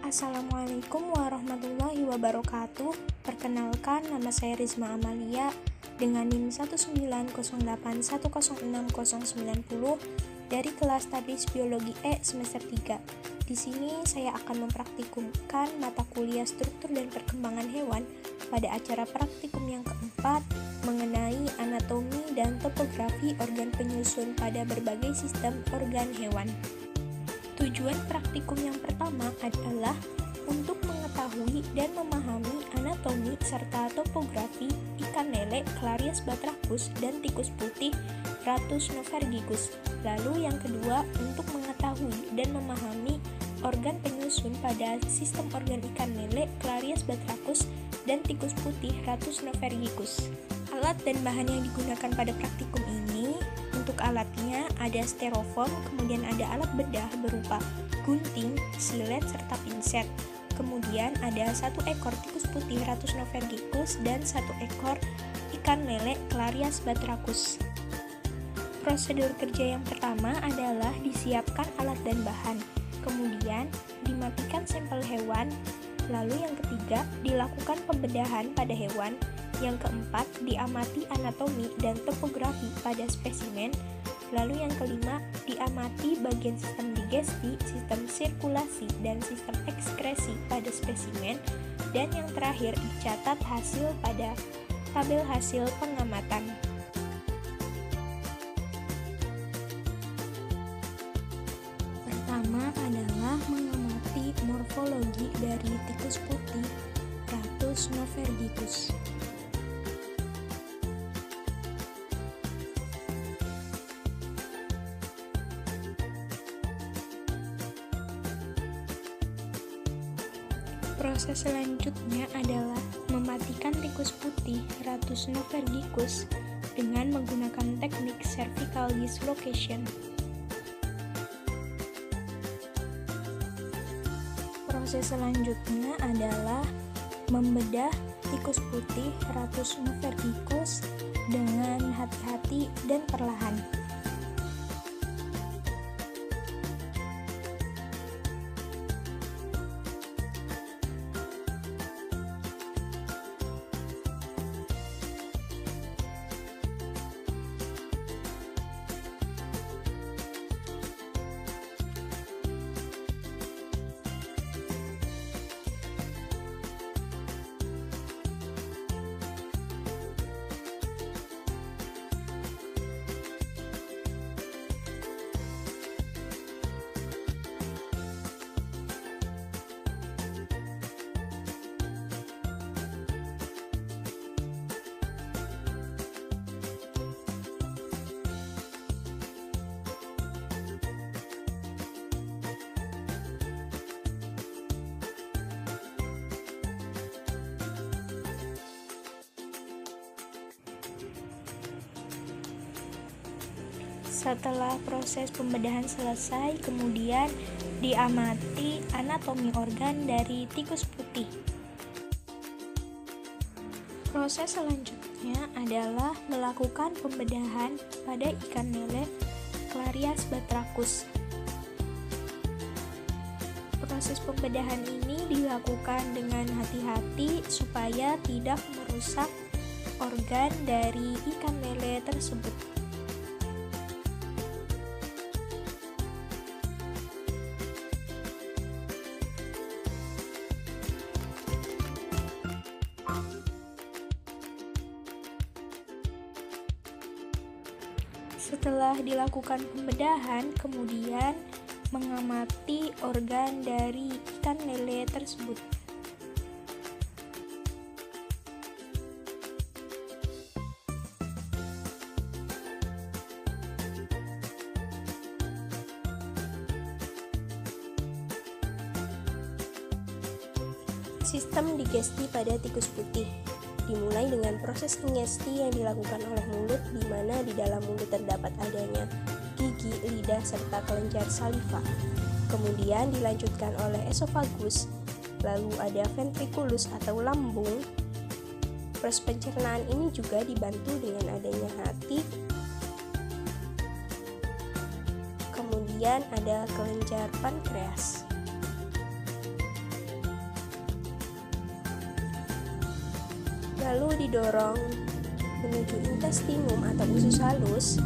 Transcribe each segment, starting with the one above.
Assalamualaikum warahmatullahi wabarakatuh. Perkenalkan, nama saya Rizma Amalia dengan NIM 19081069090 dari kelas Tabis Biologi E semester 3. Di sini saya akan mempraktikumkan mata kuliah struktur dan perkembangan hewan pada acara praktikum yang keempat mengenai anatomi dan topografi organ penyusun pada berbagai sistem organ hewan. Tujuan praktikum yang pertama adalah untuk mengetahui dan memahami anatomi serta topografi ikan lele Clarias batrachus dan tikus putih Rattus novergicus. Lalu yang kedua untuk mengetahui dan memahami organ penyusun pada sistem organ ikan lele Clarias batrachus dan tikus putih Rattus novergicus. Alat dan bahan yang digunakan pada praktikum ini, untuk alatnya ada styrofoam, kemudian ada alat bedah berupa gunting, silet, serta pinset. Kemudian ada 1 ekor tikus putih Rattus novergicus dan 1 ekor ikan lele Clarias batrachus. Prosedur kerja yang pertama adalah disiapkan alat dan bahan, kemudian dimatikan sampel hewan, lalu yang ketiga dilakukan pembedahan pada hewan, yang keempat diamati anatomi dan topografi pada spesimen, lalu yang kelima diamati bagian sistem digesti, sistem sirkulasi, dan sistem ekskresi pada spesimen, dan yang terakhir dicatat hasil pada tabel hasil pengamatan. Pertama adalah mengamati morfologi dari tikus putih Rattus novergicus. Proses selanjutnya adalah mematikan tikus putih Rattus novergicus dengan menggunakan teknik cervical dislocation. Proses selanjutnya adalah membedah tikus putih Rattus novergicus dengan hati-hati dan perlahan. Setelah proses pembedahan selesai, kemudian diamati anatomi organ dari tikus putih. Proses selanjutnya adalah melakukan pembedahan pada ikan lele Clarias batrachus. Proses pembedahan ini dilakukan dengan hati-hati supaya tidak merusak organ dari ikan lele tersebut. Setelah dilakukan pembedahan, kemudian mengamati organ dari ikan lele tersebut. Sistem digesti pada tikus putih dimulai dengan proses ingesti yang dilakukan oleh mulut, di mana di dalam mulut terdapat adanya gigi, lidah, serta kelenjar saliva. Kemudian dilanjutkan oleh esofagus, lalu ada ventriculus atau lambung. Proses pencernaan ini juga dibantu dengan adanya hati. Kemudian ada kelenjar pankreas. lalu didorong menuju intestinum atau usus halus.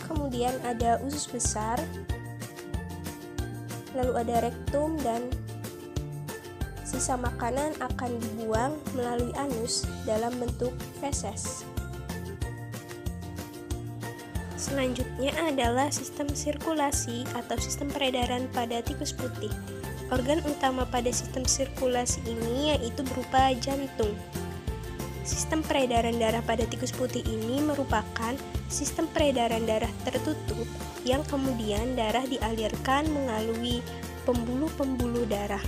Kemudian ada usus besar, lalu ada rektum, dan sisa makanan akan dibuang melalui anus dalam bentuk feses. Selanjutnya adalah sistem sirkulasi atau sistem peredaran pada tikus putih. Organ utama pada sistem sirkulasi ini yaitu berupa jantung. Sistem peredaran darah pada tikus putih ini merupakan sistem peredaran darah tertutup yang kemudian darah dialirkan melalui pembuluh-pembuluh darah.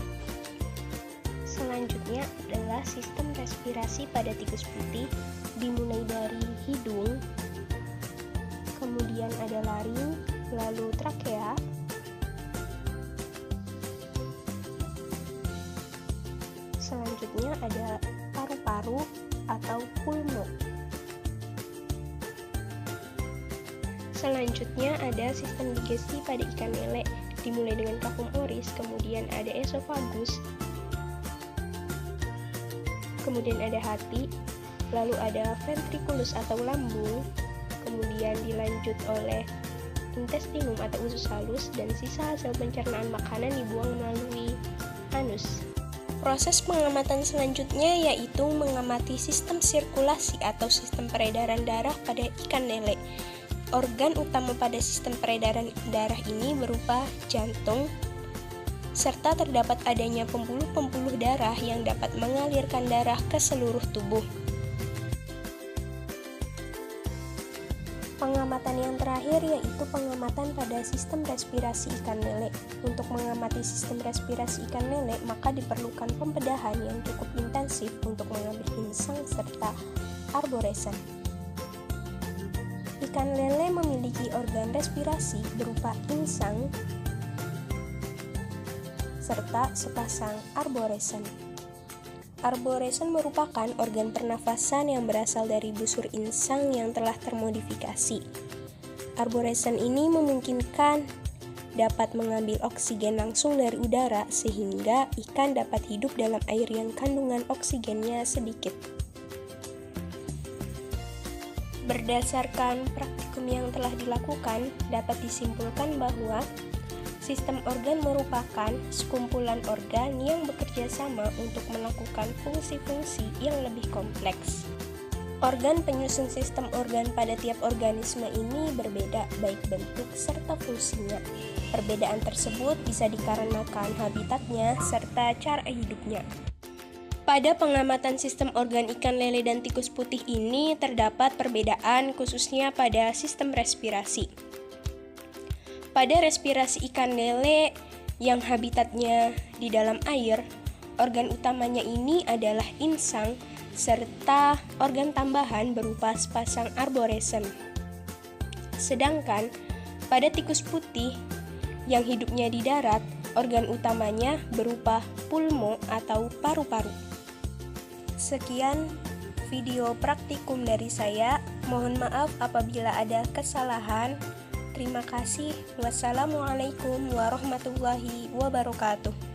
Selanjutnya adalah sistem respirasi pada tikus putih, dimulai dari hidung, kemudian ada laring, lalu trakea, selanjutnya ada paru-paru atau pulmo. Selanjutnya ada sistem digesti pada ikan lele, dimulai dengan cavum oris, kemudian ada esofagus, kemudian ada hati, lalu ada ventriculus atau lambung, kemudian dilanjut oleh intestinum atau usus halus, dan sisa hasil pencernaan makanan dibuang melalui anus. Proses pengamatan selanjutnya yaitu mengamati sistem sirkulasi atau sistem peredaran darah pada ikan lele. Organ utama pada sistem peredaran darah ini berupa jantung, serta terdapat adanya pembuluh-pembuluh darah yang dapat mengalirkan darah ke seluruh tubuh. Pengamatan yang terakhir yaitu pengamatan pada sistem respirasi ikan lele. Untuk mengamati sistem respirasi ikan lele, maka diperlukan pembedahan yang cukup intensif untuk mengambil insang serta arboresen. Ikan lele memiliki organ respirasi berupa insang serta sepasang arboresen. Arboresen merupakan organ pernafasan yang berasal dari busur insang yang telah termodifikasi. Arboresen ini memungkinkan dapat mengambil oksigen langsung dari udara sehingga ikan dapat hidup dalam air yang kandungan oksigennya sedikit. Berdasarkan praktikum yang telah dilakukan, dapat disimpulkan bahwa sistem organ merupakan sekumpulan organ yang bekerja sama untuk melakukan fungsi-fungsi yang lebih kompleks. Organ penyusun sistem organ pada tiap organisme ini berbeda, baik bentuk serta fungsinya. Perbedaan tersebut bisa dikarenakan habitatnya serta cara hidupnya. Pada pengamatan sistem organ ikan lele dan tikus putih ini terdapat perbedaan khususnya pada sistem respirasi. Pada respirasi ikan lele yang habitatnya di dalam air, organ utamanya ini adalah insang serta organ tambahan berupa sepasang arboresen. Sedangkan pada tikus putih yang hidupnya di darat, organ utamanya berupa pulmo atau paru-paru. Sekian video praktikum dari saya. Mohon maaf apabila ada kesalahan. Terima kasih. Wassalamualaikum warahmatullahi wabarakatuh.